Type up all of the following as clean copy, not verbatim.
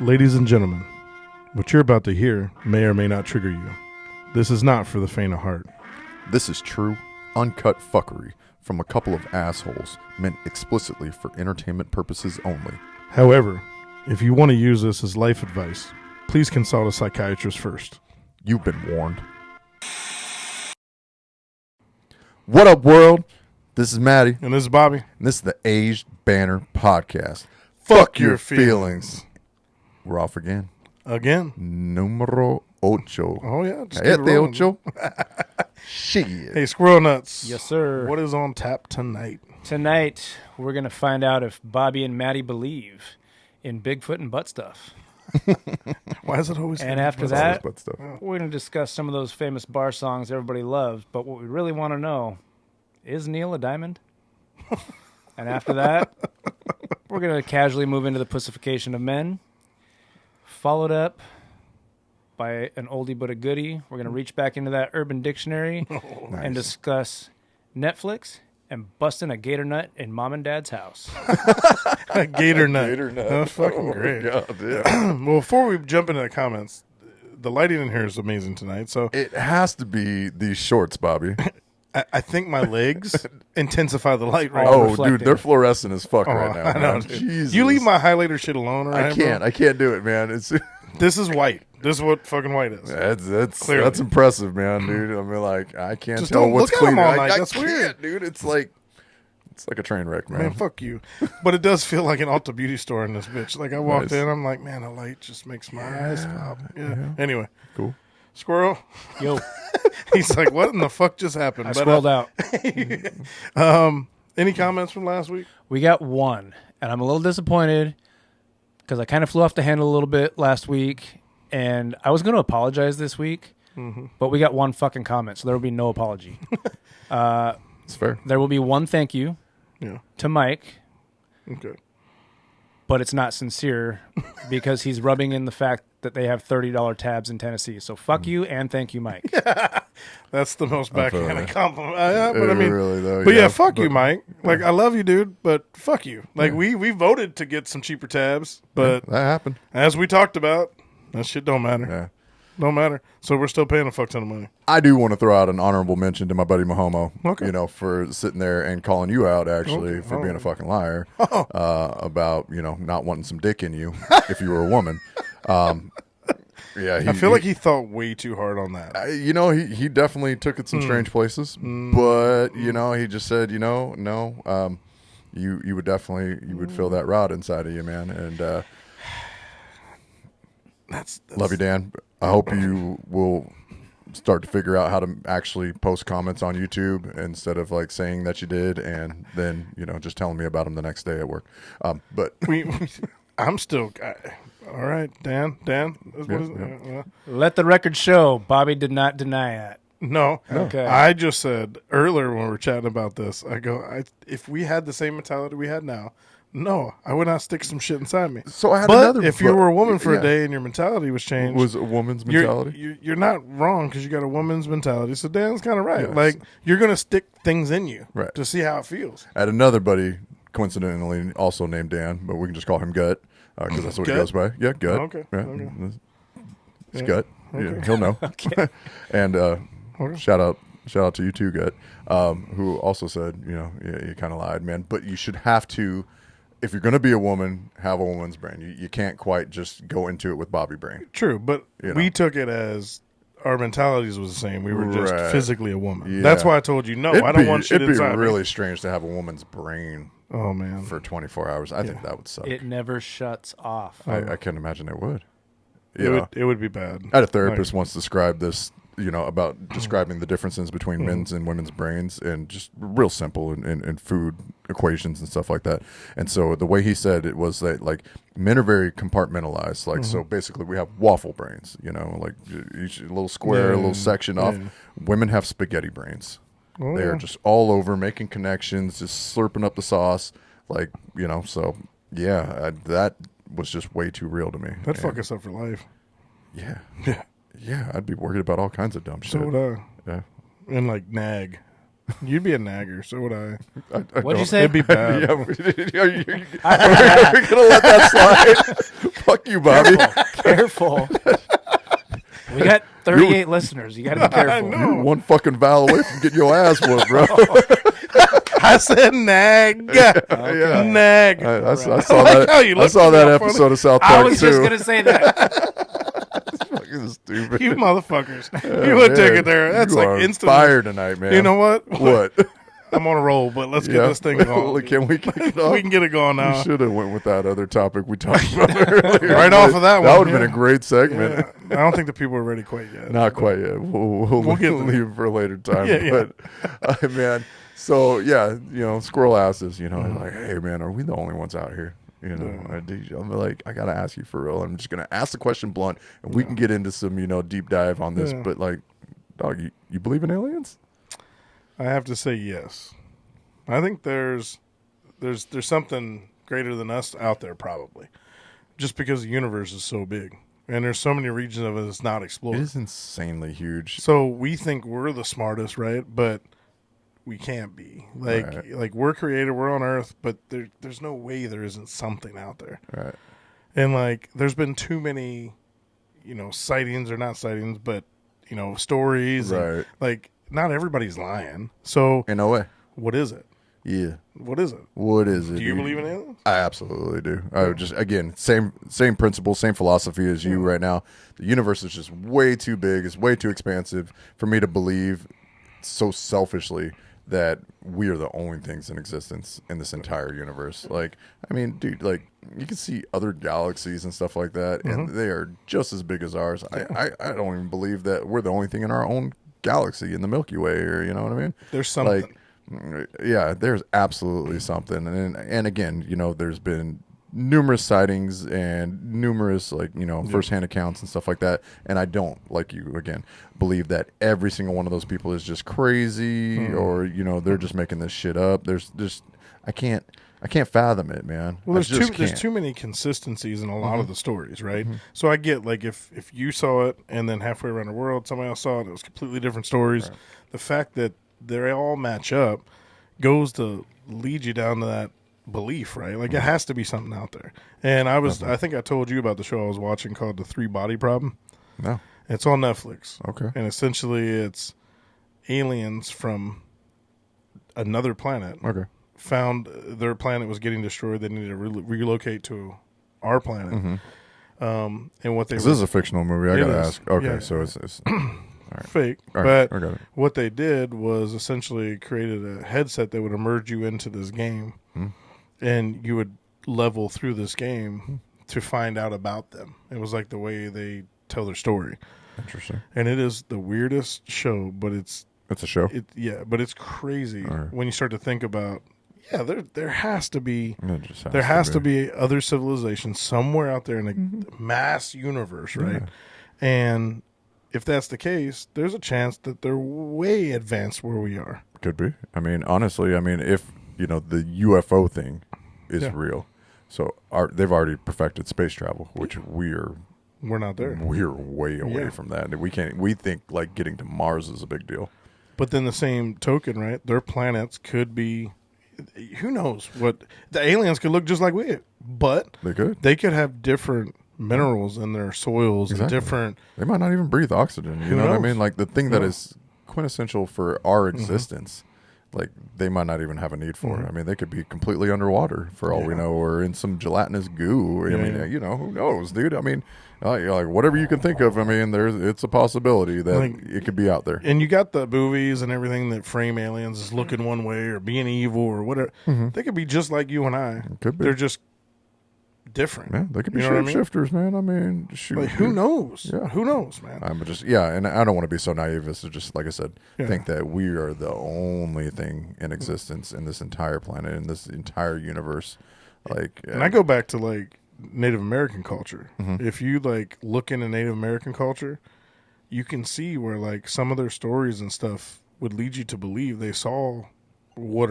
Ladies and gentlemen, what you're about to hear may or may not trigger you. This is not for the faint of heart. This is true, uncut fuckery from a couple of assholes meant explicitly for entertainment purposes only. However, if you want to use this as life advice, please consult a psychiatrist first. You've been warned. What up, world? This is Matty. And this is Bobby. And this is the Aged Banner Podcast. Fuck your feelings. We're off again. Again? Numero ocho. Oh, yeah. Just keep it Cállate, rolling. ocho. Shit. Hey, Squirrel Nuts. Yes, sir. What is on tap tonight? Tonight, we're going to find out if Bobby and Matty believe in Bigfoot and butt stuff. Why is it always... And after Always that, butt stuff. we're going to discuss some of those famous bar songs everybody loves. But what we really want to know, is Neil a diamond? And after that, we're going to casually move into the pussification of men, followed up by an oldie but a goodie. We're going to reach back into that Urban Dictionary and discuss Netflix and busting a gator nut in mom and dad's house. A gator nut. Gator nut. That's fucking great. God, yeah. Well, before we jump into the comments, the lighting in here is amazing tonight. So It has to be these shorts, Bobby. I think my legs intensify the light right now. Oh, Oh, reflecting. dude, they're fluorescent as fuck Oh, right now. I know, Man. dude. Jesus. You leave my highlighter shit alone, right? I can't do it, man. It's This is white. This is what fucking white is. Clearly. that's impressive, man, dude. I mean, like, I can't Just tell don't what's look at 'em clean. all I night. That's can't, weird. dude. It's like a train wreck, man. Man, fuck you. But it does feel like an Ulta Beauty store in this bitch. Like, I walked Nice. in, I'm like, man, a light just makes my eyes pop. Yeah. Anyway, Cool. Squirrel. Yo, He's like, what in the fuck just happened? I But, scrolled out. any comments from last week? We got one, and I'm a little disappointed because I kind of flew off the handle a little bit last week, and I was going to apologize this week, but we got one fucking comment, so there will be no apology. It's fair. There will be one thank you Yeah. to Mike, Okay. but it's not sincere because he's rubbing in the fact that they have $30 tabs in Tennessee. So fuck you and thank you, Mike. That's the most backhanded that. compliment. But I mean, really, though, but yeah, yeah, fuck but- you, Mike. Like, I love you, dude, but fuck you. Like, we voted to get some cheaper tabs, but That happened. as we talked about, that shit don't matter. Yeah. Don't matter. So we're still paying a fuck ton of money. I do want to throw out an honorable mention to my buddy Mahomo, Okay. you know, for sitting there and calling you out, actually, Okay. for being Oh. a fucking liar about, you know, not wanting some dick in you if you were a woman. Yeah, I feel like he thought way too hard on that. you know, he definitely took it some strange places, but, you know, he just said, you know, no, you would definitely, you would feel that rod inside of you, man, and That's love you, Dan. I hope you will start to figure out how to actually post comments on YouTube instead of like saying that you did and then, you know, just telling me about them the next day at work. But I'm still. All right, Dan. What is Yeah. Let the record show Bobby did not deny that. No. Okay. I just said earlier when we were chatting about this, I go, if we had the same mentality we had now, no, I would not stick some shit inside me. so I had But another. if you were a woman for yeah, a day and your mentality was changed, was a woman's mentality. You're not wrong because you got a woman's mentality. So Dan's kind of right. Yes. Like, you're going to stick things in you Right. to see how it feels. I had another buddy, coincidentally, also named Dan, but we can just call him Gut because that's what he Gut? goes by. Yeah, Gut. Okay, Yeah. okay. It's Yeah, Gut. okay. Yeah, he'll know. And Okay. shout out to you too, Gut, who also said, you know, yeah, you kind of lied, man. But you should have to, if you're going to be a woman, have a woman's brain. You can't quite just go into it with Bobby brain. True, but You we know. took it as our mentalities was the same. We were just Right. physically a woman. Yeah. That's why I told you, no, I don't want shit It'd be inside really me. strange to have a woman's brain Oh, man. for 24 hours. I think that would suck. It never shuts off. I can't imagine it would. It would be bad. I had a therapist once describe this, you know, about describing the differences between men's and women's brains and just real simple in food equations and stuff like that. And so the way he said it was that, like, men are very compartmentalized. Like, so basically we have waffle brains, you know, like each little square, a little section off. yeah. Women have spaghetti brains. Oh, They're yeah. just all over making connections, just slurping up the sauce. Like, you know, so yeah, that was just way too real to me. That'd fuck And- us up for life. Yeah. Yeah. Yeah, I'd be worried about all kinds of dumb shit. So would I. Yeah. And, like, nag. You'd be a nagger. So would I. I What'd you don't- say? It'd be bad. Yeah, are we gonna let that slide? Fuck you, Bobby. Careful. We got 38 listeners. You got to be careful. know. You're one fucking vowel away from getting your ass whooped, bro. I said nag. Yeah. Nag. I saw like how that. you I looked saw at me that all episode funny. of South I Park was too. just going to say that. Fucking stupid. You motherfuckers. You would take it there. That's you like are instant. fire tonight, man. You know what? What? I'm on a roll, but let's get this thing going. Can we kick it off? We can get it going We now. should have went with that other topic we talked about earlier. Right off of that one, That would have yeah. been a great segment. Yeah. I don't think the people are ready quite yet. Not quite yet. We'll get there. leave it for a later time. Yeah. But man, so yeah, squirrel asses. Like, hey man, are we the only ones out here? I'm like, I gotta ask you for real. I'm just gonna ask the question blunt, and we can get into some deep dive on this. Yeah. But like, dog, you believe in aliens? I have to say yes. I think there's something greater than us out there, probably, just because the universe is so big and there's so many regions of it that's not explored. It is insanely huge. So we think we're the smartest, right? But we can't be. Like we're created, we're on Earth, but there's no way there isn't something out there. Right. And like, there's been too many, sightings or not sightings, but stories. Right. And, like, not everybody's lying. So In a way. what is it? Yeah. What is it? What is it? Do you dude? believe in aliens? I absolutely do. I would just, again, same principle, same philosophy as you right now. The universe is just way too big. It's way too expansive for me to believe so selfishly that we are the only things in existence in this entire universe. Like, I mean, dude, like, you can see other galaxies and stuff like that, and they are just as big as ours. I don't even believe that we're the only thing in our own galaxy in the Milky Way, or you know what I mean? There's something. Like, yeah, there's absolutely something, and again, there's been numerous sightings and numerous firsthand accounts and stuff like that, and I don't, like you again, believe that every single one of those people is just crazy or they're just making this shit up. There's just I can't fathom it, man. Well, I just there's can't. too many consistencies in a lot of the stories, right? So I get, like, if you saw it and then halfway around the world somebody else saw it, it was completely different stories. Right. The fact that they all match up goes to lead you down to that belief, right? Like, it has to be something out there. And I think I told you about the show I was watching called The 3 Body Problem. No. It's on Netflix. Okay. And essentially it's aliens from another planet Okay. found their planet was getting destroyed. They needed to relocate to our planet. And what they This is a fictional movie. I It gotta is. ask. Okay, Yeah. so it's fake, all right, but I got it. what they did was essentially created a headset that would immerse you into this game, and you would level through this game to find out about them. It was like the way they tell their story, Interesting. and it is the weirdest show, but it's It's a show. but it's crazy right. when you start to think about. Yeah, there has to be. It just There has to be other civilizations somewhere out there in a mass universe, right? Yeah. And if that's the case, there's a chance that they're way advanced where we are. Could be. I mean, honestly, if the UFO thing is Yeah. real, so they've already perfected space travel, which we're not there. way away Yeah. from that. We can't. We think like getting to Mars is a big deal. But then the same token, right? Their planets could be. Who knows what the aliens could look just like we, but They could. they could have different minerals in their soils and Exactly. different. They might not even breathe oxygen. You Who know what I knows? mean? Like the thing that Yeah. is quintessential for our existence. Like they might not even have a need for it. I mean, they could be completely underwater for all we Yeah. know, or in some gelatinous goo. I Yeah, mean, yeah. who knows, dude? I mean, like whatever you can think of. I mean, it's a possibility that Like- it could be out there. And you got the movies and everything that frame aliens as looking one way or being evil or whatever. They could be just like you and I. Could be. They're just different. Yeah, they could be You know what I mean? shapeshifters, man. I mean, shoot. Like, who dude. knows? Yeah. Who knows, man? I'm just and I don't want to be so naive as to just, like I said, Yeah. think that we are the only thing in existence in this entire planet, in this entire universe. Like, And I go back to like Native American culture. Mm-hmm. If you like look into Native American culture, you can see where like some of their stories and stuff would lead you to believe they saw what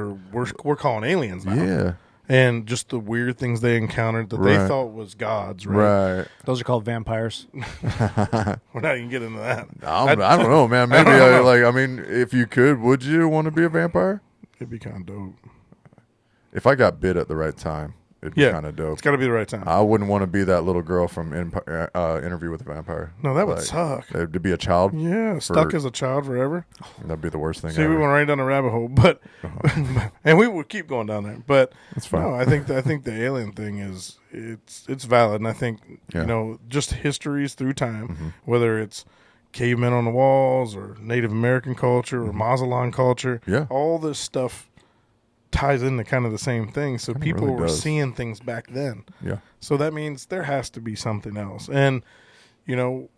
we're calling aliens now. yeah, And just the weird things they encountered that they Right. thought was gods, right? right. Those are called vampires. We're not even getting into that. I don't know, man. Maybe I mean, if you could, would you want to be a vampire? It'd be kind of dope. If I got bit at the right time, it'd be kind of dope. It's got to be the right time. I wouldn't want to be that little girl from Interview with a Vampire. No, that would suck. To be a child. Yeah, stuck as a child forever. That'd be the worst thing. See, ever. we went right down the rabbit hole, but and we would keep going down there. But that's fine. No, I think the alien thing is it's valid, and I think just histories through time, whether it's cavemen on the walls or Native American culture or Mazatlan culture, all this stuff ties into kind of the same thing. So people were seeing things back then. Yeah. So that means there has to be something else. And,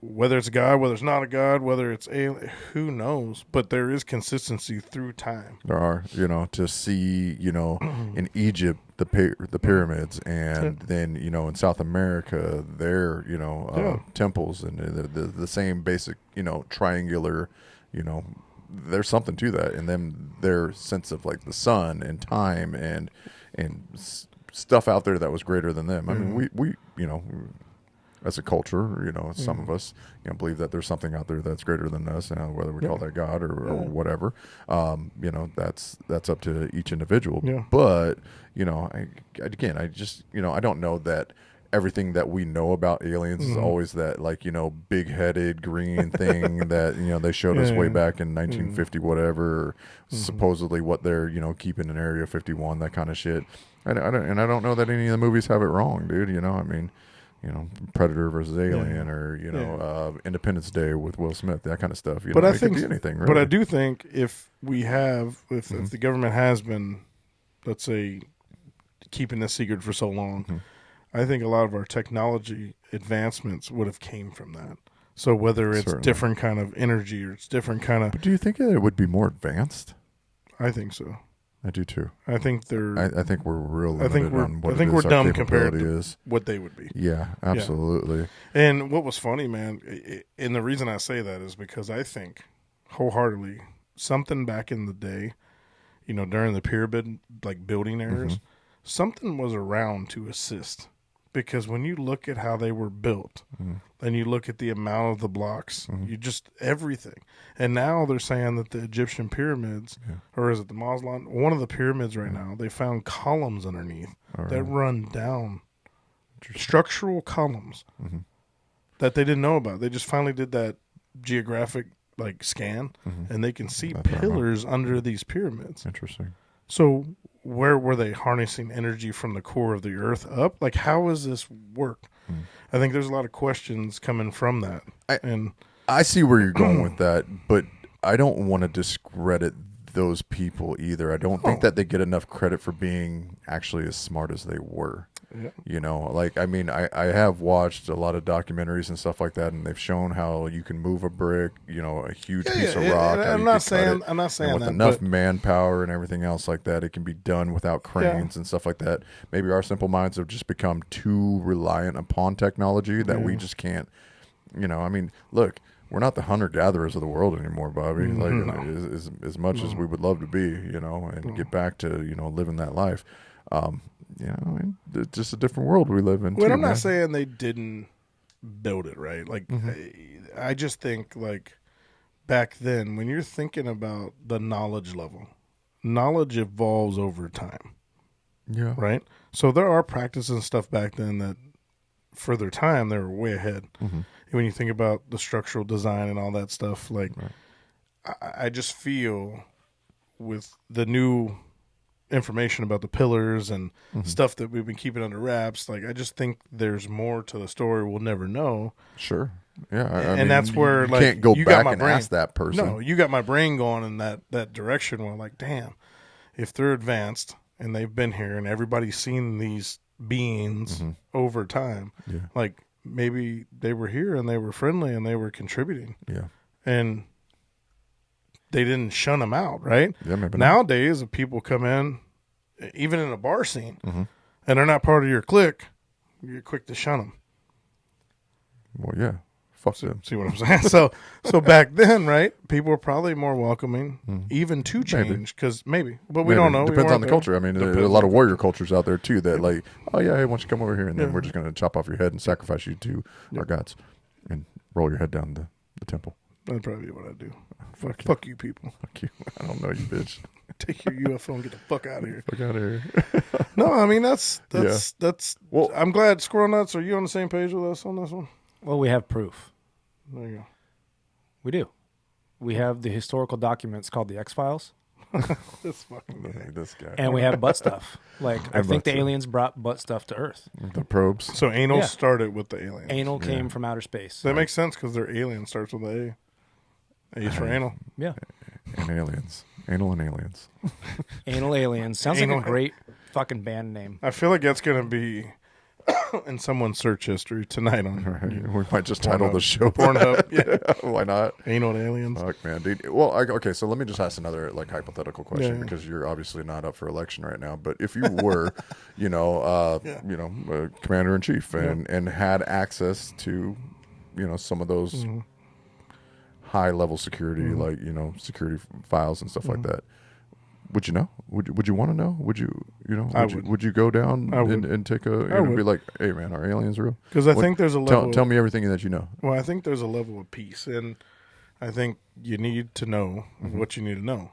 whether it's God, whether it's not a God, whether it's alien, who knows? But there is consistency through time. There are, to see, in Egypt, the pyramids, and then, in South America, their, temples, and the same basic, triangular, there's something to that, and then their sense of like the sun and time and stuff out there that was greater than them. I mean, we as a culture, some of us believe that there's something out there that's greater than us, whether we call that God or whatever. That's up to each individual. But I don't know that everything that we know about aliens is always that big-headed green thing that they showed us way back in 1950 whatever, supposedly what they're keeping in Area 51, that kind of shit. I don't know that any of the movies have it wrong, dude. I mean, Predator versus Alien, or Independence Day with Will Smith, that kind of stuff. But I it think, could be anything, really. But I do think if the government has been, let's say, keeping this secret for so long, I think a lot of our technology advancements would have came from that. So whether it's different kind of energy or it's different kind of... But do you think it would be more advanced? I think so. I do too. I think they're... I think we're real limited on what I think we're dumb compared to what they would be. Yeah, absolutely. Yeah. And what was funny, man, and the reason I say that is because I think wholeheartedly something back in the day, during the pyramid building eras, something was around to assist. Because when you look at how they were built, and you look at the amount of the blocks, you just everything. And now they're saying that the Egyptian pyramids, or is it the Mazatlan, one of the pyramids right now, they found columns underneath that run down, structural columns that they didn't know about. They just finally did that geographic scan, and they can see pillars under these pyramids. Interesting. So where were they harnessing energy from the core of the earth up? How does this work? I think there's a lot of questions coming from that. I see where you're going with that, but I don't want to discredit those people either. I don't think that they get enough credit for being actually as smart as they were. Yeah. I have watched a lot of documentaries and stuff like that, and they've shown how you can move a brick, a huge piece of rock. I'm not saying with that, enough manpower and everything else like that, it can be done without cranes and stuff like that. Maybe our simple minds have just become too reliant upon technology that we just can't. Look. We're not the hunter-gatherers of the world anymore, Bobby. As much as we would love to be, and get back to, living that life. It's just a different world we live in. Well, I'm not saying they didn't build it right. I just think back then, when you're thinking about the knowledge level, knowledge evolves over time. Yeah. Right. So there are practices and stuff back then that, for their time, they were way ahead. When you think about the structural design and all that stuff, I just feel with the new information about the pillars and stuff that we've been keeping under wraps, I just think there's more to the story we'll never know. Sure. Yeah. And that's where you can't go back and ask that person. No, you got my brain going in that direction where damn, if they're advanced and they've been here and everybody's seen these beings over time, maybe they were here and they were friendly and they were contributing. Yeah. And they didn't shun them out, right? Yeah, maybe Nowadays, if people come in, even in a bar scene, and they're not part of your clique, you're quick to shun them. Well, yeah. Fuck them. See what I'm saying? So back then, right, people were probably more welcoming, even to change, because but we don't know. Depends on the culture. I mean, there's a lot of warrior cultures out there, too, that oh, yeah, hey, why don't you come over here, and then we're just going to chop off your head and sacrifice you to our gods and roll your head down the temple. That'd probably be what I'd do. Fuck you people. Fuck you. I don't know you, bitch. Take your UFO and get the fuck out of here. Fuck out of here. No, I mean that's. Well, I'm glad. Squirrel Nuts, are you on the same page with us on this one? Well, we have proof. There you go. We do. We have the historical documents called the X-Files. This fucking guy. This guy. And we have butt stuff. Like, I think the butt aliens brought butt stuff to Earth. The probes. So anal Yeah. started with the aliens. Anal came from outer space. That makes sense because their alien starts with the A. A's for anal. Yeah. And aliens. Anal and aliens. Anal aliens. Sounds like Anal- a great fucking band name. I feel like that's going to be in someone's search history tonight on Right. We might just title the show Pornhub. Yeah. Why not? Anal and aliens. Fuck, man, dude. Well, okay. So let me just ask another like hypothetical question Yeah. because you're obviously not up for election right now. But if you were, commander in chief and had access to, some of those high level security, like security files and stuff like that, would you know? Would you want to know? Would you, would you go down and take be like, hey man, are aliens real? Because I think there's a level. Tell me everything that you know. Well, I think there's a level of peace, and I think you need to know what you need to know.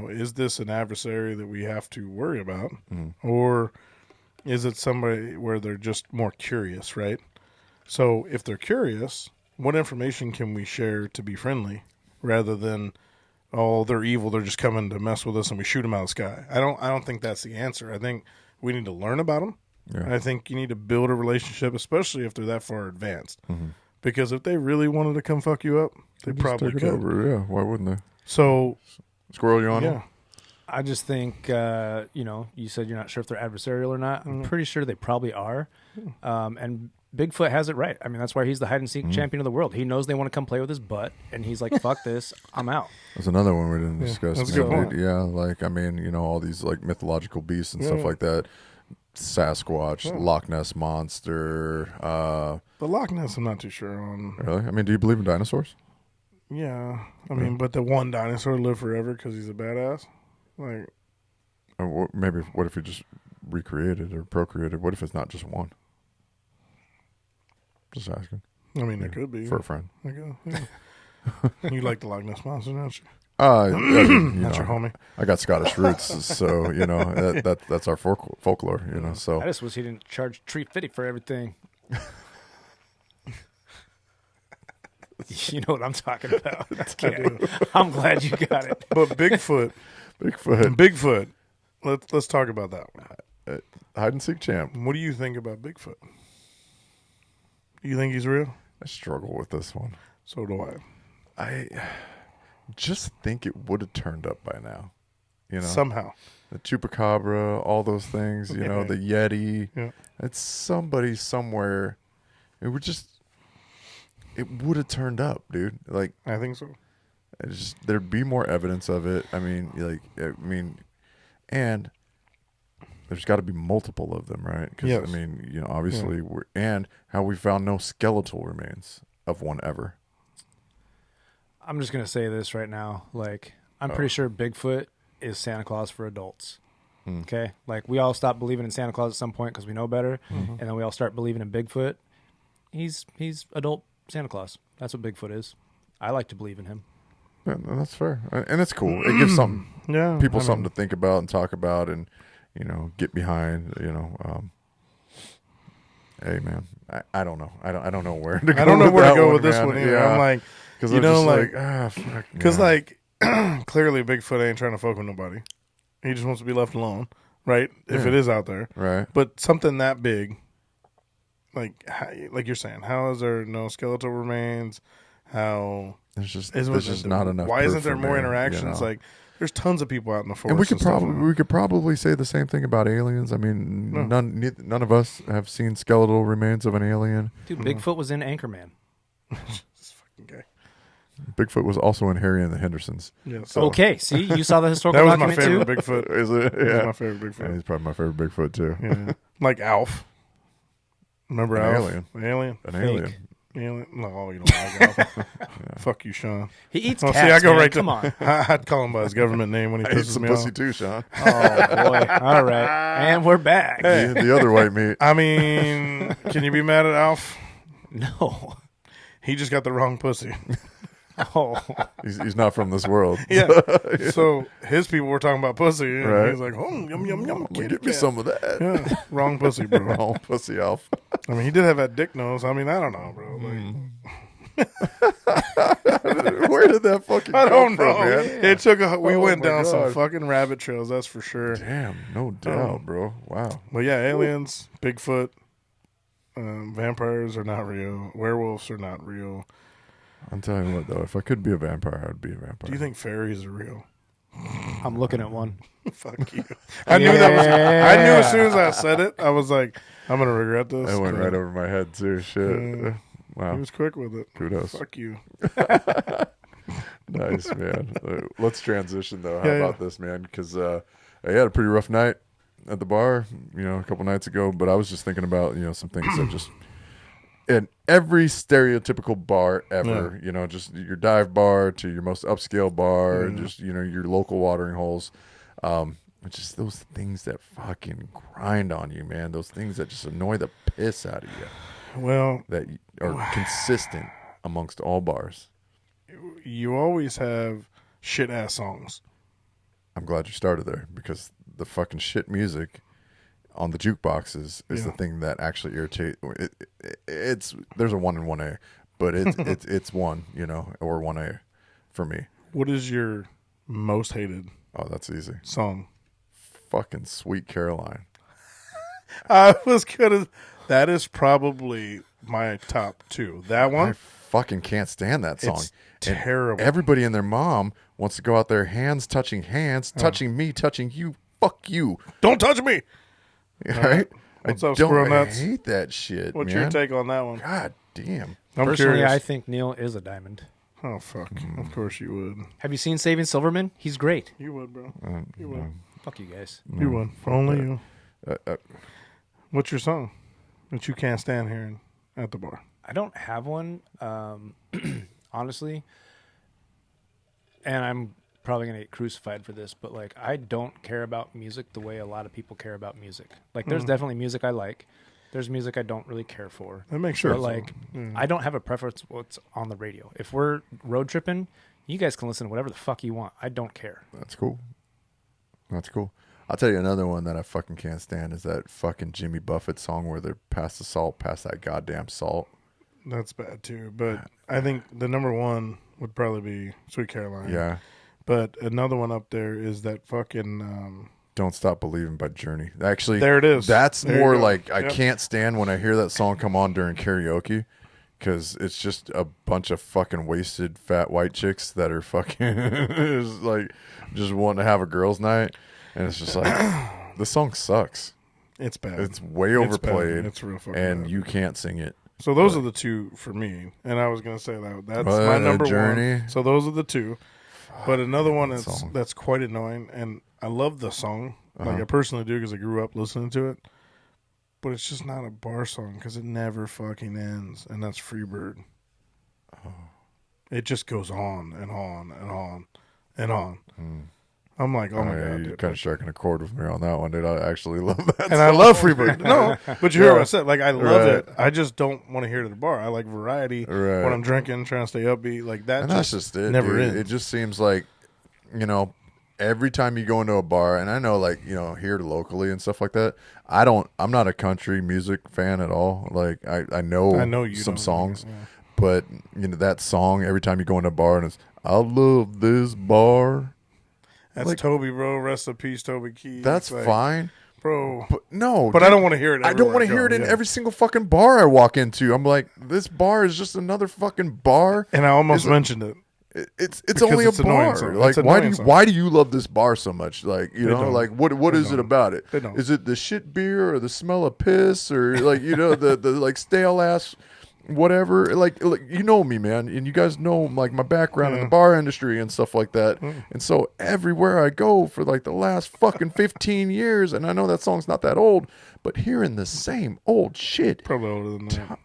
Is this an adversary that we have to worry about, or is it somebody where they're just more curious, right? So if they're curious, what information can we share to be friendly, rather than, oh, they're evil, they're just coming to mess with us and we shoot them out of the sky? I don't think that's the answer. I think we need to learn about them. Yeah. I think you need to build a relationship, especially if they're that far advanced. Because if they really wanted to come fuck you up, they probably Take it could. over. Yeah, why wouldn't they? So, Squirrel, you on yeah. them? I just think, you said you're not sure if they're adversarial or not. I'm pretty sure they probably are. And Bigfoot has it right. I mean, that's why he's the hide and seek champion of the world. He knows they want to come play with his butt, and he's like, "Fuck this, I'm out." That's another one we didn't discuss. that's a good man. point. Yeah, like all these like mythological beasts and stuff like that. Sasquatch, Loch Ness monster. The Loch Ness, I'm not too sure on. Really? I mean, do you believe in dinosaurs? Yeah, I mean, but the one dinosaur lived forever because he's a badass. Like, Or maybe what if he just recreated or procreated? What if it's not just one? Just asking. I mean, it could be For a friend. I guess, yeah. You like the Loch Ness monster, don't you? That's your homie. I got Scottish roots, so that's our folklore. So I just wish he didn't charge $350 for everything. You know what I'm talking about. Okay. I'm glad you got it. But Bigfoot. Let's talk about that one. Hide and seek champ. What do you think about Bigfoot? Do you think he's real? I struggle with this one. So do I. I just think it would have turned up by now. Somehow. The chupacabra, all those things, the Yeti. Yeah. It's somebody somewhere. It would have turned up, dude. Like, I think so. There'd be more evidence of it. And there's got to be multiple of them, right? Because Yes. obviously, and how we found no skeletal remains of one ever. I'm just going to say this right now. Like, I'm pretty sure Bigfoot is Santa Claus for adults. Okay? Like, we all stop believing in Santa Claus at some point because we know better. And then we all start believing in Bigfoot. He's adult Santa Claus. That's what Bigfoot is. I like to believe in him. Yeah, that's fair. And it's cool. It gives people something to think about and talk about and, get behind, hey, man, I don't know. I don't know where to go. I don't know where to go with this man. one either. Yeah. I'm like, because fuck. Because yeah. clearly Bigfoot ain't trying to fuck with nobody. He just wants to be left alone, right? If it is out there, right? But something that big, like you're saying, how is there no skeletal remains? How there's just not enough. Why proof isn't there for more me, interactions? Like, there's tons of people out in the forest. and we could stuff. probably say the same thing about aliens. I mean, none of us have seen skeletal remains of an alien. Dude, Bigfoot was in Anchorman. This fucking guy. Bigfoot was also in Harry and the Hendersons. Yeah. So Okay, see, you saw the historical that was my document favorite too? Bigfoot. Is it? That was Yeah. my favorite Bigfoot. Yeah, he's probably my favorite Bigfoot too. Yeah. Like Alf. Remember An Alf? alien. An alien? An Fake. alien. Alien? No, you don't like Alf. Fuck you, Sean. He eats Oh, cats, see, I go man. right Come to. on. I'd call him by his government name when he I ate pisses some me pussy off. too, Sean. Oh, boy. All right. And we're back. The other white meat. I mean, can you be mad at Alf? No. He just got the wrong pussy. Oh, He's not from this world. Yeah. So his people were talking about pussy, and Right. he's like, "Oh, yum yum yum, kitty Give me cat." some of that. Yeah, wrong pussy, bro. Wrong pussy Alf. I mean, he did have that dick nose. I mean, I don't know, bro. Like, Where did that fucking I come don't from, know. man? It took we Oh went my down some God. fucking rabbit trails, that's for sure. Damn, no doubt, bro. Wow. But yeah, aliens, Bigfoot, vampires are not real. Werewolves are not real. I'm telling you what, though, if I could be a vampire, I'd be a vampire. Do you think fairies are real? I'm looking at one. Fuck you. I knew that was. I knew as soon as I said it, I was like, I'm gonna regret this. That went but right over my head, too. Shit. Wow. He was quick with it. Kudos. Fuck you. Nice, man. Let's transition, though. How Yeah, about this, man? Because I had a pretty rough night at the bar, a couple nights ago, but I was just thinking about, some things that just in every stereotypical bar ever, just your dive bar to your most upscale bar, just, your local watering holes. Just those things that fucking grind on you, man. Those things that just annoy the piss out of you. Well, That are consistent amongst all bars. you always have shit ass songs. I'm glad you started there because the fucking shit music on the jukeboxes is the thing that actually irritates. There's a 1 and 1A, but it's 1, or 1A for me. What is your most hated Oh, that's easy. song? Fucking Sweet Caroline. I was gonna. That is probably my top 2. That I one, fucking can't stand that song. it's And terrible. everybody and their mom wants to go out there, hands, touching me, touching you. Fuck you. Don't touch me. Right? What's I up, Squirrel Nuts? hate that shit. What's man. your take on that one? God damn. I'm Personally, curious. I think Neil is a diamond. Oh fuck! Of course you would. Have you seen Saving Silverman? He's great. You would, bro. You would. Fuck you guys. You would. For only you. Uh, What's your song that you can't stand hearing at the bar? I don't have one, honestly. And I'm probably going to get crucified for this, but like I don't care about music the way a lot of people care about music. Like there's definitely music I like. There's music I don't really care for. That makes But sense. like I don't have a preference what's on the radio. If we're road tripping, you guys can listen to whatever the fuck you want. I don't care. That's cool. That's cool. I'll tell you another one that I fucking can't stand is that fucking Jimmy Buffett song where they're past the salt, past that goddamn salt. That's bad too. But I think the number one would probably be Sweet Caroline. Yeah. But another one up there is that fucking. Don't Stop Believing by Journey. Actually, There it is. That's There you more go. like I Yep. can't stand when I hear that song come on during karaoke because it's just a bunch of fucking wasted fat white chicks that are fucking is like just wanting to have a girls' night, and it's just like the song sucks. It's bad. It's way It's overplayed, bad. It's real fucking and bad. you can't sing it. So those are the 2 for me, and I was gonna say that's But my a number Journey. one. So those are the 2. But another one that song. that's quite annoying, and I love the song. Uh-huh. Like I personally do because I grew up listening to it. But it's just not a bar song because it never fucking ends, and that's Freebird. Oh. It just goes on and on and on and on. I'm like, oh my yeah, god, you're dude. kind of striking a chord with me on that one, dude. I actually love that, And I love Freebird. No, but you hear what I said. Like I love Right. it. I just don't want to hear it at the bar. I like variety Right. when I'm drinking, trying to stay upbeat. Like that. And that's just it. never Dude. ends. It just seems like, every time you go into a bar, and I know, like, here locally and stuff like that, I'm not a country music fan at all. Like, I know you some don't, songs, yeah. but, that song, every time you go into a bar, and it's, I love this bar. That's like- Toby, bro. Rest in peace, Toby Keith. That's Like, fine. bro. But no, But dude, I don't want to hear it. I don't want to hear it in every single fucking bar I walk into. I'm like, this bar is just another fucking bar. And I almost Is it- mentioned it. It's Because only a it's annoying bar. song. Like It's why annoying song. why do you love this bar so much? Like don't. like what They is it don't. about it? They don't. Is it the shit beer or the smell of piss or like the like stale ass whatever? Like you know me, man, and you guys know like my background in the bar industry and stuff like that. And so everywhere I go for like the last fucking 15 years, and I know that song's not that old, but hearing the same old shit. Probably older than that.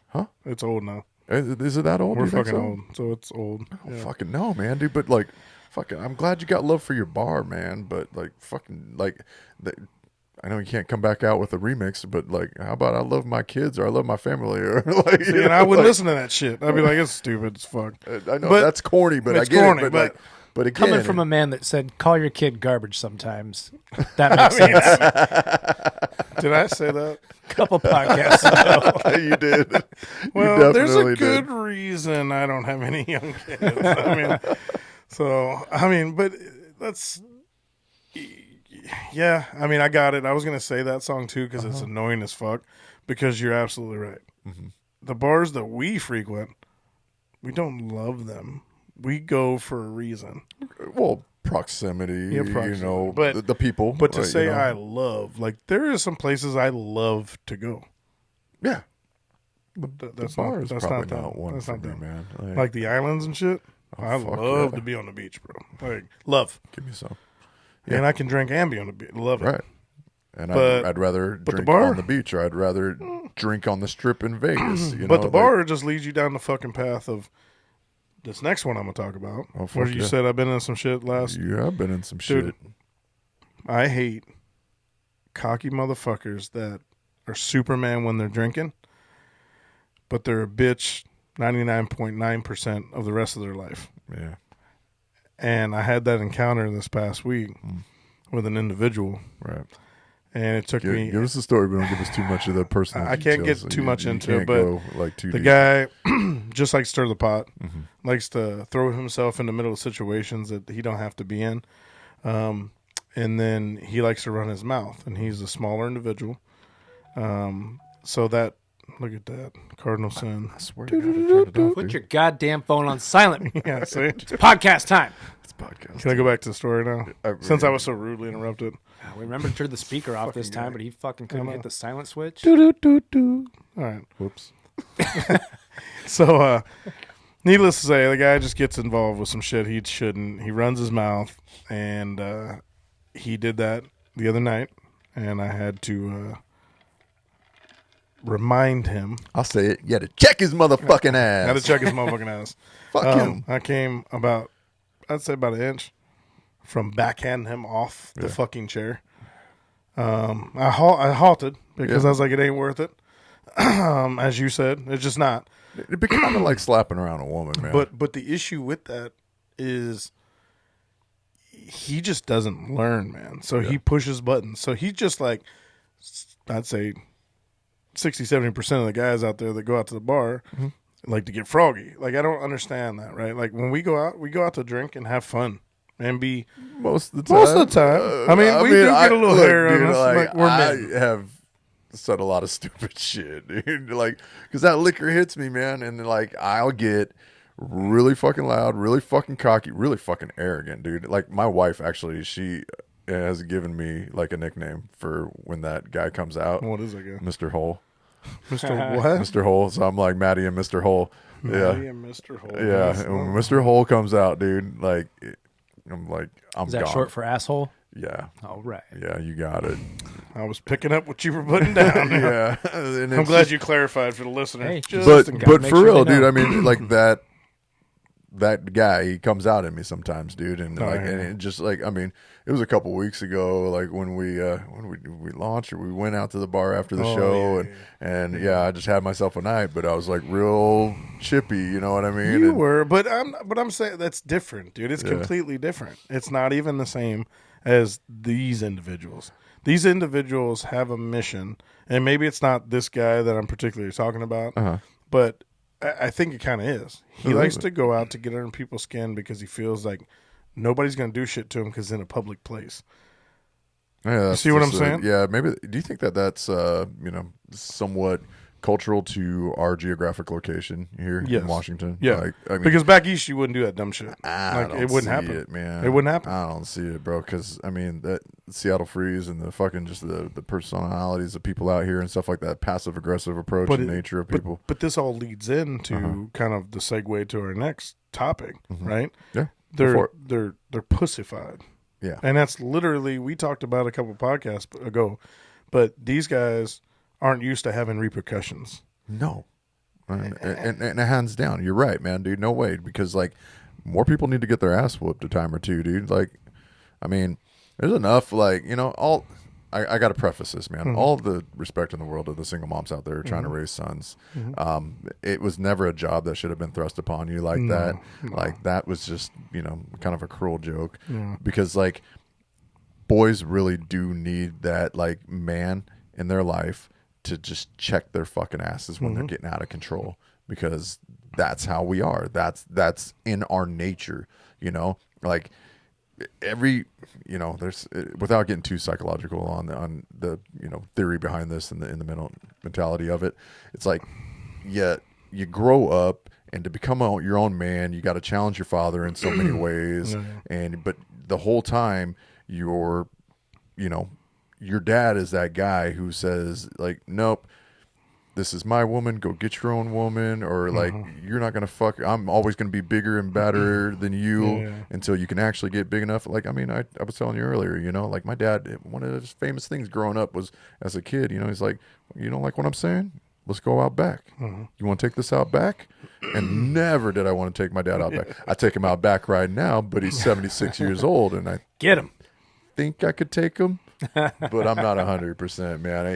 Huh? It's old now. Is it that old? We're Do you think fucking so? old, so it's old. I don't Yeah. fucking know, man, dude. But like, fucking, I'm glad you got love for your bar, man. But like, fucking, like, I know you can't come back out with a remix, but like, how about I love my kids or I love my family or like, See, and I wouldn't listen to that shit. I'd be like, it's stupid as fuck. I know that's corny, but I it's get corny, it. But again, Coming from a man that said, call your kid garbage sometimes. That makes sense. Did I say that? A couple podcasts ago. you did. Well, you there's a definitely good did. reason I don't have any young kids. But that's, yeah. I mean, I got it. I was gonna say that song too because it's annoying as fuck. Because you're absolutely right. Mm-hmm. The bars that we frequent, we don't love them. We go for a reason. Well, proximity, proximity. you know, But the people. But to say you know. I love, like, there are some places I love to go. Yeah. That's bar not, is that's probably not not them. one That's for not me, them. man. Like the islands and shit. I fuck love yeah. to be on the beach, bro. Like, love. Give me some. And I can drink and be on the beach. Love it. Right. And But- I'd rather but the drink bar- on the beach, or I'd rather drink on the strip in Vegas. You But know, the bar just leads you down the fucking path of this next one I'm going to talk about. Oh, fuck where you yeah. said I've been in some shit last. Yeah, I've been in some Dude, shit. I hate cocky motherfuckers that are Superman when they're drinking, but they're a bitch 99.9% of the rest of their life. Yeah. And I had that encounter this past week with an individual, Right. and it took me. Give us the story, but don't give us too much of the personal I can't details. get too much You into it, can't but go, like, too The deep. guy just likes to stir the pot, likes to throw himself in the middle of situations that he don't have to be in. And then he likes to run his mouth, and he's a smaller individual. So that, look at that, cardinal sin. I swear to God, I turned it off, Put dude. your goddamn phone on silent. Yeah, see? It's podcast time. It's podcast. Can I go back to the story now? Since I was so rudely interrupted. We remember to turn the speaker off this time, but he fucking couldn't hit the silent switch. All right. Whoops. So, needless to say, the guy just gets involved with some shit he shouldn't. He runs his mouth, and he did that the other night, and I had to remind him. I'll say it. You had to check his motherfucking ass. I had to check his motherfucking ass. Fuck him. I came I'd say about an inch from backhanding him off the fucking chair. I halted because I was like, it ain't worth it. As you said, it's just not. It'd be kind of like slapping around a woman, man. But the issue with that is he just doesn't learn, man. So he pushes buttons. So he just like, I'd say 60-70% of the guys out there that go out to the bar like to get froggy. Like, I don't understand that, right? Like, when we go out to drink and have fun and be most of the time. I mean, we do get a little hair on dude, us. Like, we're men. I have said a lot of stupid shit, dude. Like, because that liquor hits me, man, and like I'll get really fucking loud, really fucking cocky, really fucking arrogant, dude. Like, my wife actually, she has given me like a nickname for when that guy comes out. What is it, guy? Mr. Hole. Mr. What? Mr. Hole. So I'm like Matty and Mr. Hole. Matty and Mr. Hole. Yeah. Nice. And when Mr. Hole comes out, dude, like, I'm like, I'm Is that gone. short for asshole? Yeah. All right. Yeah, you got it. I was picking up what you were putting down. Yeah. And I'm it's glad just- you clarified for the listener. Hey, Just but in case. gotta but make for sure real, they know. dude. I mean, like that guy, he comes out at me sometimes, dude, and like, yeah. and it just like, I mean, it was a couple weeks ago, like when we launched or we went out to the bar after the show, and I just had myself a night, but I was like real chippy, you know what I mean? You And- were, but I'm saying that's different, dude. It's completely different. It's not even the same as these individuals. These individuals have a mission, and maybe it's not this guy that I'm particularly talking about, but I think it kind of is. He likes to go out to get under people's skin because he feels like nobody's going to do shit to him because in a public place. Yeah, that's see what just I'm saying? Yeah, maybe. Do you think that that's somewhat cultural to our geographic location here Yes. in Washington? Yeah, like, I mean, because back east you wouldn't do that dumb shit. I don't it wouldn't see happen, it, man. It wouldn't happen. I don't see it, bro. Because I mean, that Seattle freeze and the fucking just the personalities of people out here and stuff like that, passive aggressive approach and nature of people. But this all leads into kind of the segue to our next topic, right? Yeah, go for They're it. they're pussified. Yeah, And that's literally, we talked about a couple podcasts ago, but these guys aren't used to having repercussions. no, and hands down, you're right, man, dude. No way, because like more people need to get their ass whooped a time or two, dude. Like, I mean, there's enough, like, you know, all I got to preface this, man. All the respect in the world to the single moms out there trying to raise sons. It was never a job that should have been thrust upon you like that. No. Like that was just, kind of a cruel joke because like boys really do need that like man in their life to just check their fucking asses when they're getting out of control, because that's how we are. That's in our nature, like every, there's, without getting too psychological on the theory behind this and the mental mentality of it. It's like, you grow up, and to become your own man, you got to challenge your father in so many ways. But the whole time your dad is that guy who says like, nope, this is my woman, go get your own woman, or like, you're not going to fuck, I'm always going to be bigger and better than you until you can actually get big enough. Like, I mean, I was telling you earlier, like my dad, one of his famous things growing up was as a kid, he's like, you don't like what I'm saying? Let's go out back. You want to take this out back? And never did I want to take my dad out back. I take him out back right now, but he's 76 years old, and I Get him. think I could take him, but I'm not 100%, man.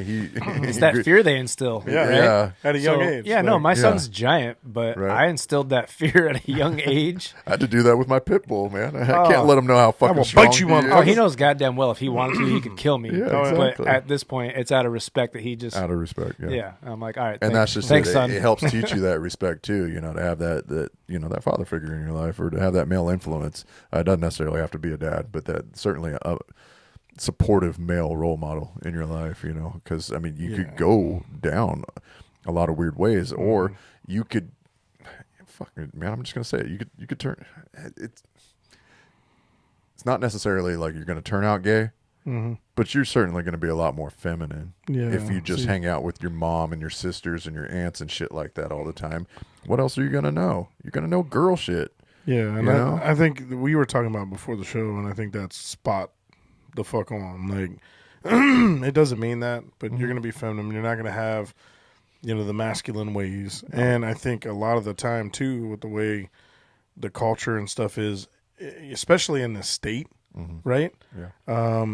It's that fear they instill. Yeah. At a young age. Yeah, no, my son's giant, but I instilled that fear at a young age. I had to do that with my pit bull, man. I can't let him know how fucking will strong bite you he on- is. Oh, he knows goddamn well if he wanted to, he could kill me. Yeah, But exactly. at this point, it's out of respect that he just... Out of respect, Yeah, I'm like, all right, and that's just thanks, it. son. It helps teach you that respect too, to have that that father figure in your life, or to have that male influence. It doesn't necessarily have to be a dad, but that certainly a supportive male role model in your life, because I mean, you could go down a lot of weird ways, or you could, fuck man, I'm just gonna say it. You could turn. It's not necessarily like you're gonna turn out gay. But you're certainly going to be a lot more feminine if you just hang out with your mom and your sisters and your aunts and shit like that all the time. What else are you going to know? You're going to know girl shit. Yeah, and I think we were talking about before the show, and I think that's spot the fuck on. Like, it doesn't mean that, but you're going to be feminine. You're not going to have, the masculine ways. And I think a lot of the time, too, with the way the culture and stuff is, especially in the state, right? Yeah.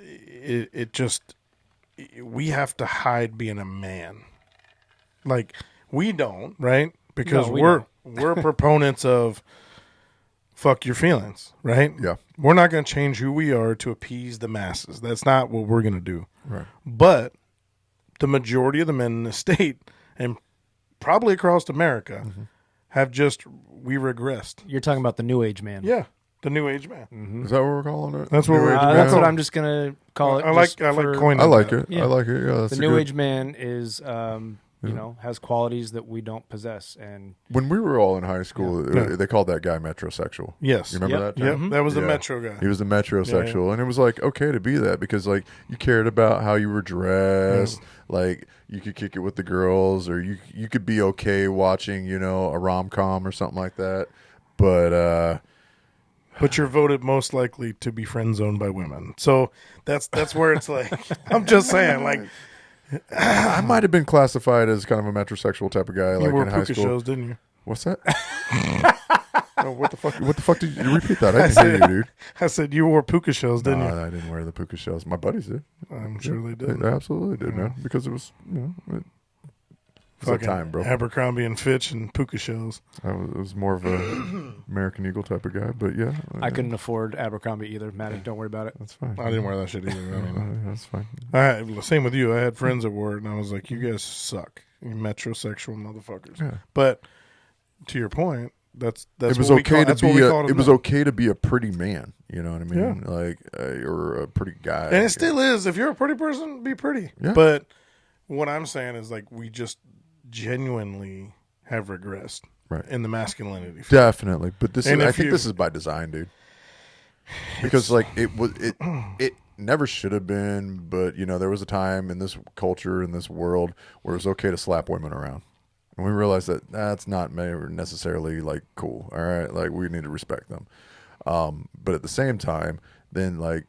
It just, we have to hide being a man. Like, we don't, right? Because No, we we're proponents of fuck your feelings, right? Yeah. We're not going to change who we are to appease the masses. That's not what we're going to do. Right. But the majority of the men in the state, and probably across America, have we regressed. You're talking about the new age man. Yeah. The new age man. Is that what we're calling it? That's what New we're- age That's man? what I'm just going to call it. I like just for- coining I like that. it. Yeah. I like it. Yeah, that's The a new good- age man is, has qualities that we don't possess. And When we were all in high school, they called that guy metrosexual. Yes. You remember Yep. that term? Yep. That was the Yeah. Metro guy. He was a metrosexual, and it was like okay to be that because like you cared about how you were dressed, like you could kick it with the girls, or you could be okay watching a rom-com or something like that. But you're voted most likely to be friend zoned by women. So that's where it's like, I'm just saying, like, I might have been classified as kind of a metrosexual type of guy, you like wore in high puka school. shows, didn't you? What's that? No, what the fuck? What the fuck did you repeat that? I didn't hear you, dude. I said you wore puka shells, didn't No, you? I didn't wear the puka shells. My buddies did. I'm sure they did. They absolutely did, man. Because it was, it was that Fucking time, bro. Abercrombie and Fitch and puka shells. I was more of a American Eagle type of guy, but yeah, I couldn't afford Abercrombie either. Matty, don't worry about it. That's fine. I didn't wear that shit either. I mean, That's fine. same with you. I had friends that wore it, and I was like, you guys suck. You metrosexual motherfuckers. Yeah. But to your point, that's It was what we okay call, to that's what be. we called It them was then. okay to be a pretty man. You know what I mean? Yeah. Like, or a pretty guy. And it still is. If you're a pretty person, be pretty. Yeah. But what I'm saying is, like, we just genuinely have regressed Right. in the masculinity field. Definitely, but this. And I if think you- this is by design, dude. Because like it never should have been, but there was a time in this culture, in this world, where it was okay to slap women around. And we realized that that's not necessarily like cool. All right, like we need to respect them. But at the same time, then like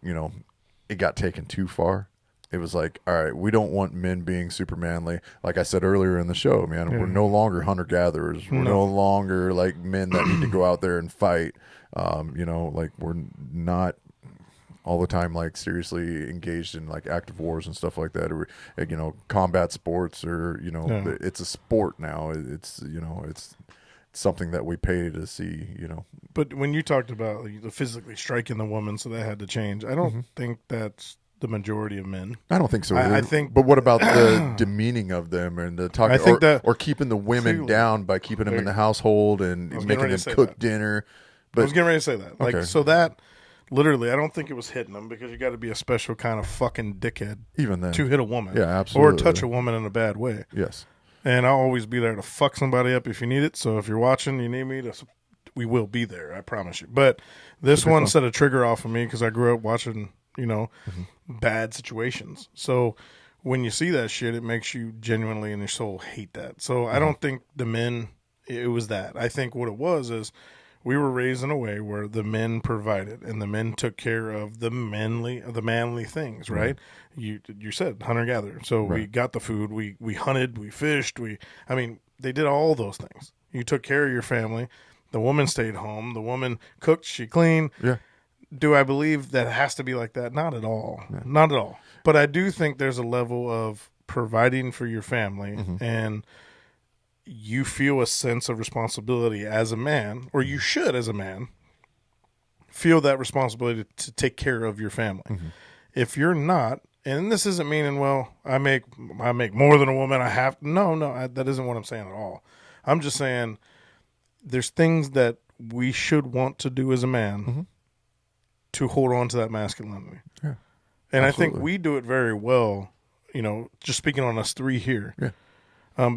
it got taken too far. It was like, all right, we don't want men being super manly. Like I said earlier in the show, man, we're no longer hunter gatherers. We're no longer like men that need to go out there and fight. Like we're not all the time, like seriously engaged in like active wars and stuff like that, or combat sports, or it's a sport now. It's it's something that we pay to see. But when you talked about the physically striking the woman, so that had to change. I don't think that's the majority of men. I don't think so. I think. But what about the demeaning of them and the talking? I think or keeping the women down by keeping them in the household and making them cook dinner. But I was getting ready to say that. Like, okay. so that literally, I don't think it was hitting them, because you got to be a special kind of fucking dickhead even then to hit a woman. Yeah, absolutely. Or touch a woman in a bad way. Yes. And I'll always be there to fuck somebody up if you need it. So if you're watching, you need me, we will be there. I promise you. But this one set a trigger off of me because I grew up watching, bad situations. So when you see that shit, it makes you genuinely in your soul hate that. So I don't think the men, it was that. I think what it was is we were raised in a way where the men provided and the men took care of the manly things, right? You said hunter-gatherer. So we got the food, we hunted, we fished, they did all those things. You took care of your family. The woman stayed home. The woman cooked, she cleaned. Yeah. Do I believe that it has to be like that? Not at all. Yeah. Not at all. But I do think there's a level of providing for your family and you feel a sense of responsibility as a man, or you should as a man, feel that responsibility to take care of your family. If you're not, and this isn't meaning, well, I make more than a woman, I have, that isn't what I'm saying at all. I'm just saying there's things that we should want to do as a man to hold on to that masculinity. Yeah. And Absolutely. I think we do it very well, just speaking on us three here. Yeah.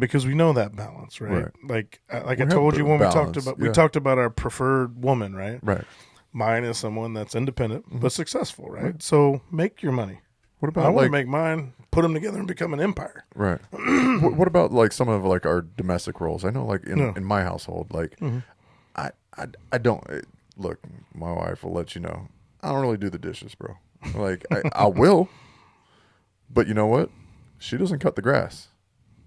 Because we know that balance, right? Like I told you when balance. we talked about our preferred woman, right? Right. Mine is someone that's independent but successful, right? So make your money. What about I want to make mine, put them together and become an empire. Right. What about like some of like our domestic roles? I know like in my household, like I don't look, my wife will let you know, I don't really do the dishes, bro. Like I will, but you know what? She doesn't cut the grass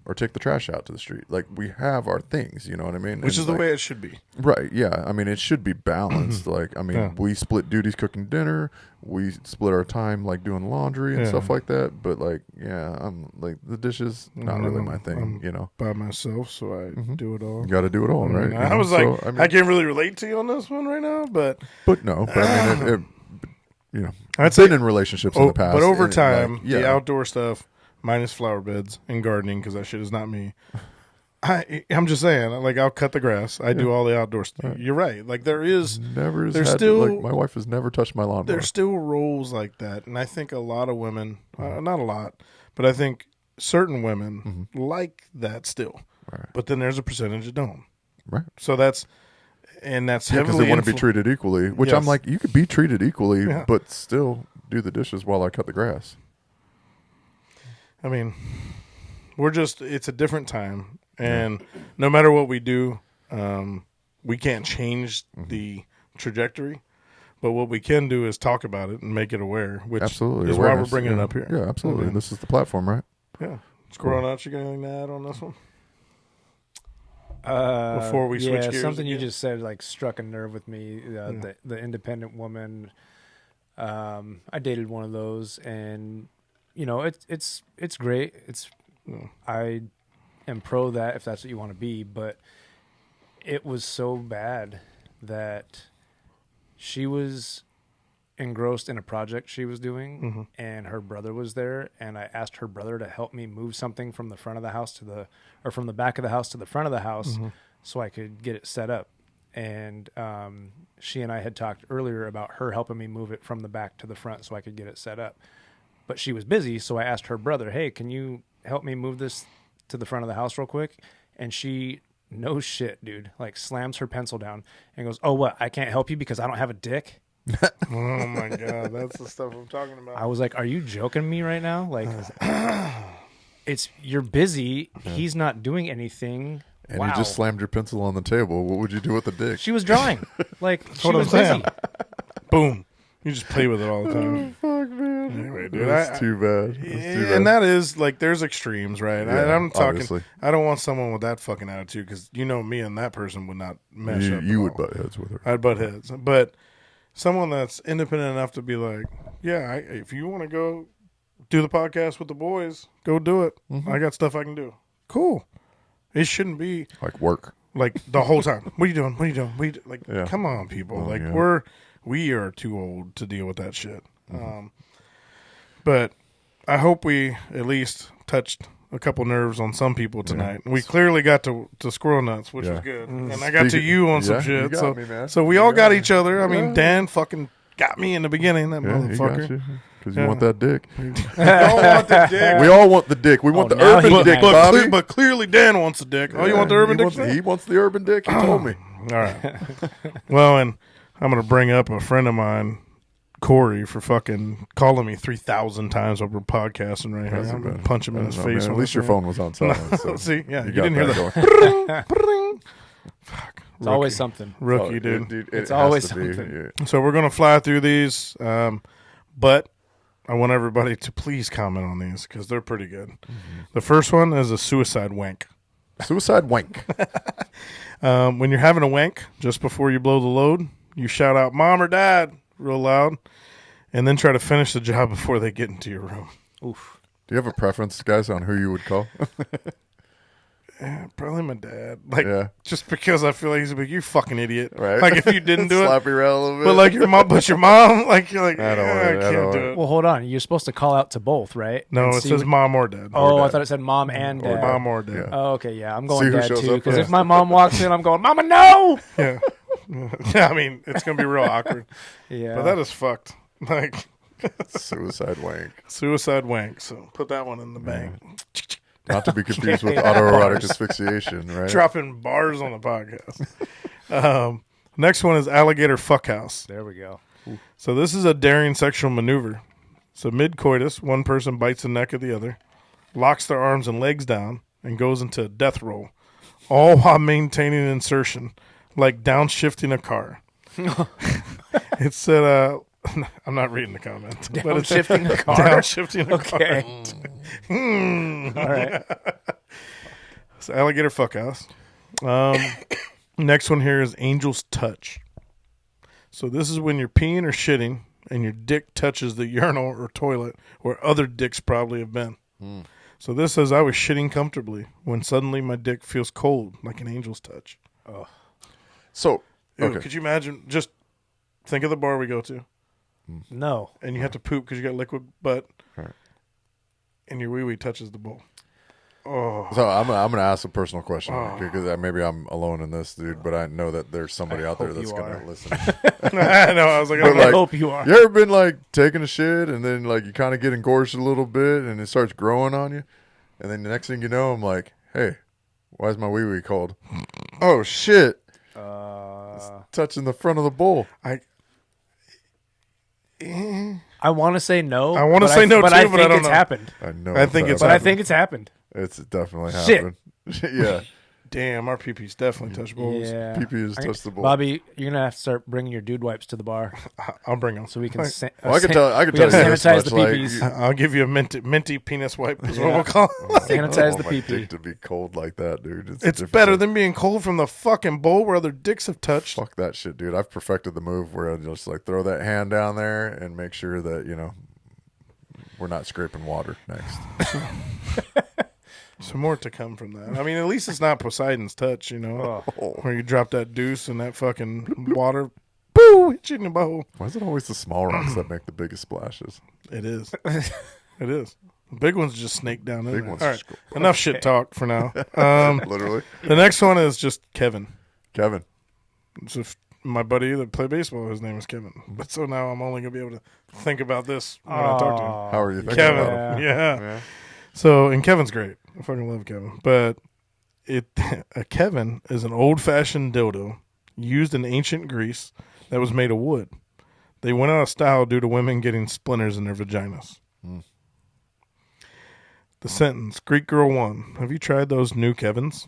or take the trash out to the street. Like, we have our things, you know what I mean? Which is the way it should be. Right, yeah. I mean, it should be balanced. Like, I mean, we split duties cooking dinner. We split our time, like, doing laundry and stuff like that. But, like, I'm, like, the dishes, not really my thing, I'm by myself, so I do it all. You got to do it all, right? I was like, I can't really relate to you on this one right now, but... But I mean, I've been in relationships in the past. But over time, the outdoor stuff... minus flower beds and gardening, because that shit is not me. I'm just saying, like, I'll cut the grass. I do all the outdoor stuff. You're right. Like, there's still my wife has never touched my lawnmower. There's still roles like that, and I think a lot of women, not a lot, but I think certain women like that still. Right. But then there's a percentage that don't. Right. So that's heavily because they want to be treated equally. Which I'm like, you could be treated equally, but still do the dishes while I cut the grass. I mean, it's a different time, and no matter what we do, we can't change the trajectory, but what we can do is talk about it and make it aware, which absolutely is why we're bringing it up here. Yeah, absolutely. This is the platform, right? Yeah. Squirrel nuts, you got anything to add on this one? Before we switch gears? Something you just said, like, struck a nerve with me, the independent woman. I dated one of those, and... it's great. I am pro that if that's what you want to be, but it was so bad that she was engrossed in a project she was doing, and her brother was there, and I asked her brother to help me move something from the front of the house from the back of the house to the front of the house so I could get it set up. And she and I had talked earlier about her helping me move it from the back to the front so I could get it set up. But she was busy, so I asked her brother, hey, can you help me move this to the front of the house real quick? And she, no shit, dude, like, slams her pencil down and goes, oh, what, I can't help you because I don't have a dick? Oh, my God, that's the stuff I'm talking about. I was like, are you joking me right now? Like, you're busy, he's not doing anything. And you just slammed your pencil on the table. What would you do with the dick? She was drawing. Like, she was busy. Boom. You just play with it all the time. Oh, fuck, man. Anyway, dude, that's too bad. And that is, like, there's extremes, right? Yeah, I'm talking. obviously. I don't want someone with that fucking attitude, because me and that person would not mesh up. You would butt heads with her. I'd butt heads, but someone that's independent enough to be like, yeah, if you want to go do the podcast with the boys, go do it. I got stuff I can do. Cool. It shouldn't be Like work. like the whole time. What are you doing? What are you doing? Come on, people. We are too old to deal with that shit. But I hope we at least touched a couple nerves on some people tonight. We clearly got to Squirrel Nuts, which was good. And I got to you on some shit. You got me, man. So we all got each other. I mean, Dan fucking got me in the beginning, that motherfucker. Because you want that dick. We all want the dick. We all want the dick. We want the urban dick, Bobby. But clearly Dan wants the dick. Oh, you want the urban dick? He wants the urban dick. He told me. All right. Well, and I'm going to bring up a friend of mine, Corey, for fucking calling me 3,000 times over podcasting right here. I'm going to punch him in his face. Man, at least your phone was on silent. So see, yeah, you didn't hear that. Fuck. It's always something. Rookie, dude. It's always something. So we're going to fly through these, but I want everybody to please comment on these because they're pretty good. The first one is a suicide wank. Suicide wank. When you're having a wank, just before you blow the load, you shout out "Mom" or "Dad" real loud, and then try to finish the job before they get into your room. Oof. Do you have a preference, guys, on who you would call? Yeah, probably my dad. Just because I feel like he's like, you fucking idiot. Right. Like if you didn't do Slap you around a little bit. but like your mom, like you're like, I don't I want it, can't do it. Well, hold on. You're supposed to call out to both, right? No, And it see says what- mom or dad. Oh, Or I dad. thought it said mom and Or dad. mom or dad. Oh, okay, yeah. I'm See going who dad shows too. up Because first. if my mom walks in, I'm going, Mama, no! Yeah. Yeah, I mean, it's going to be real awkward. Yeah. But that is fucked. Like, Suicide wank. suicide wank. So put that one in the bank. Not to be confused with autoerotic asphyxiation, right? Dropping bars on the podcast. Next one is alligator fuckhouse. There we go. So this is a daring sexual maneuver. So mid-coitus, one person bites the neck of the other, locks their arms and legs down, and goes into a death roll, all while maintaining insertion, like downshifting a car. It said, I'm not reading the comments. But it's Downshifting the car? Downshifting a Okay. car. All right. So alligator fuckhouse. Next one here is angel's touch. So this is when you're peeing or shitting and your dick touches the urinal or toilet where other dicks probably have been. So this says I was shitting comfortably when suddenly my dick feels cold like an angel's touch. So, Ew, okay. could you imagine? Just think of the bar we go to No. and you have to poop because you got liquid butt Right. and your wee-wee touches the bowl. So I'm gonna ask a personal question because maybe I'm alone in this, dude. But I know that there's somebody out there hope that's you gonna are. listen. I know. I was like, But I'm I like- hope you are. You ever been like taking a shit and then like you kind of get engorged a little bit and it starts growing on you, and then the next thing you know, I'm like, hey, why is my wee wee cold? Oh shit! Touching the front of the bowl. I want to say no. I wanna but say no but too, I but think I don't it's know. happened. I know. I think it's But I happened. think it's happened. it's definitely Shit. happened. Yeah, Damn, our peepees definitely touch bowls. Yeah. PP has touched the bowl. Bobby, you're gonna have to start bringing your dude wipes to the bar I'll bring them. so we can. Well, I can tell. I can we tell you gotta this sanitize much, the like, peepees. I'll give you a minty penis wipe is what Yeah. we'll call it. I don't Sanitize want the my pee-pee. dick to be cold like that, dude. It's different better thing. than being cold from the fucking bowl where other dicks have touched. Fuck that shit, dude. I've perfected the move where I just like throw that hand down there and make sure that we're not scraping water next. Some more to come from that. I mean, at least it's not Poseidon's touch, where you drop that deuce and that fucking water, boo, hit you in the bowl. Why is it always the small rocks that make the biggest splashes? It is. It is. The big ones just snake down in Big there. ones All right, just go- enough shit talk for now. Literally, The next one is just Kevin. Kevin. So my buddy that played baseball, his name is Kevin. But so now I'm only gonna be able to think about this when I talk to him. How are you thinking Kevin, about him? yeah. So and Kevin's great. I fucking love Kevin. But a Kevin is an old-fashioned dildo used in ancient Greece that was made of wood. They went out of style due to women getting splinters in their vaginas. The sentence: Greek girl 1, have you tried those new Kevins?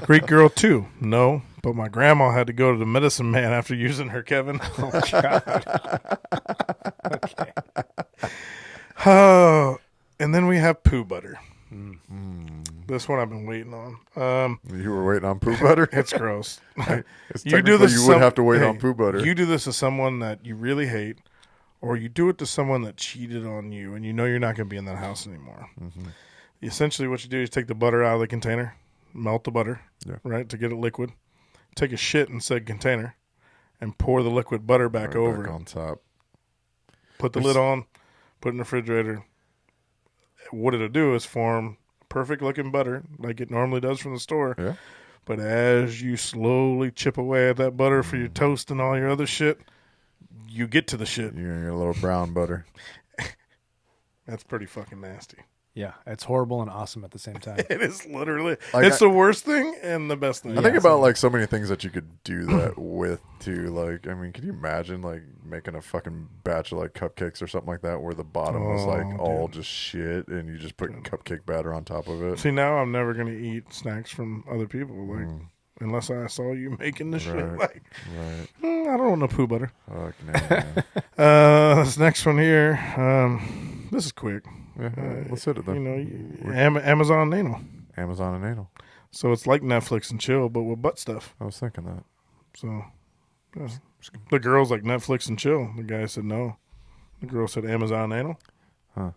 Greek girl 2, no, but my grandma had to go to the medicine man after using her Kevin. Oh God. Oh, and then we have poo butter. This one I've been waiting on. You were waiting on poo butter? It's gross. It's You do this. You would have to wait on poo butter. You do this to someone that you really hate, or you do it to someone that cheated on you, and you know you're not going to be in that house anymore. Mm-hmm. Essentially, what you do is take the butter out of the container, melt the butter, right, to get it liquid. Take a shit in said container, and pour the liquid butter back over it. On top. Put the lid on. Put it in the refrigerator. What it'll do is form perfect looking butter like it normally does from the store. Yeah. But as you slowly chip away at that butter for your toast and all your other shit, you get to the shit. You're gonna get a little brown butter. That's pretty fucking nasty. Yeah, it's horrible and awesome at the same time. It is literally. Like it's the worst thing and the best thing. I think about like so many things that you could do that with too. Like, I mean, could you imagine like making a fucking batch of like cupcakes or something like that where the bottom was like all just shit and you just put cupcake batter on top of it? See, now I'm never gonna eat snacks from other people. Like, unless I saw you making this shit. Like, I don't want no poo butter. Fuck no. This next one here. This is quick. Let's hit it then. You know, Amazon anal. Amazon and anal. So it's like Netflix and chill, but with butt stuff. I was thinking that. So the girl's like Netflix and chill. The guy said no. The girl said Amazon anal. Huh.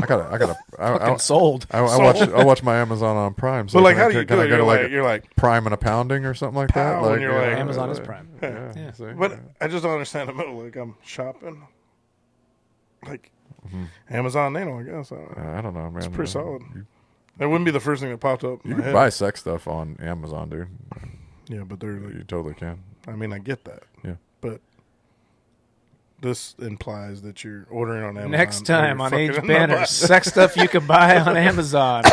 I Sold. I watch my Amazon on Prime. So but like, how do you do it? You're like Prime and a pounding or something like that. Like, you're like Amazon is Prime. Yeah. But I just don't understand the middle. Like, I'm shopping. Like, Amazon anal, I guess. I don't know, man. It's pretty solid. That wouldn't be the first thing that popped up. You can buy sex stuff on Amazon, dude. Yeah, but they're like, you totally can. I mean, I get that. Yeah. But this implies that you're ordering on Amazon. Next time on Age Banners, sex stuff you can buy on Amazon.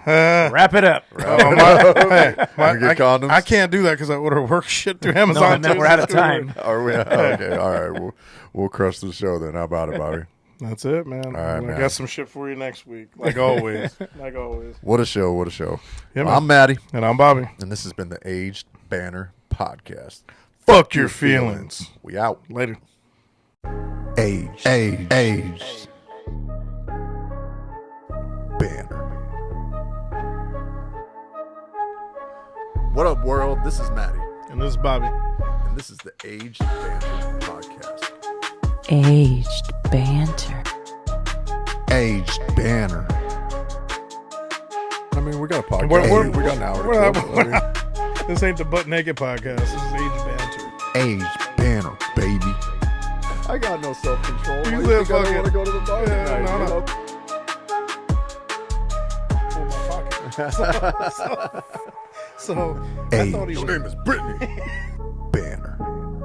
Wrap it up. Condoms? I can't do that because I order work shit through Amazon. No, we're out of time. Are we? Okay, all right. We'll crush the show then. How about it, Bobby? That's it, man. All right, I man. got some shit for you next week, like always. Like always. What a show! What a show! Yeah, I'm Matty, and I'm Bobby, and this has been the Aged Banner Podcast. Fuck your feelings. We out Later. Aged Banner. What up, world? This is Matty, And this is Bobby. and this is the Aged Banner Podcast. Aged banter. Aged Banner. I mean, we got a podcast. We got an hour. This ain't the Butt Naked Podcast. This is Age Banter. Aged Banner, baby. I got no self-control. You Why live think I fucking- want to go to the bar tonight, no, you no. know? Pull my pocket. So I thought he Your was name is Brittany Banner.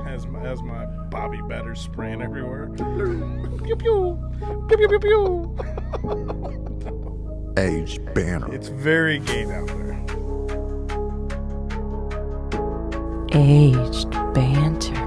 has my Bobby batter spraying everywhere. Pew pew. Pew pew pew pew. Aged Banner. It's very gay out there. Aged banter.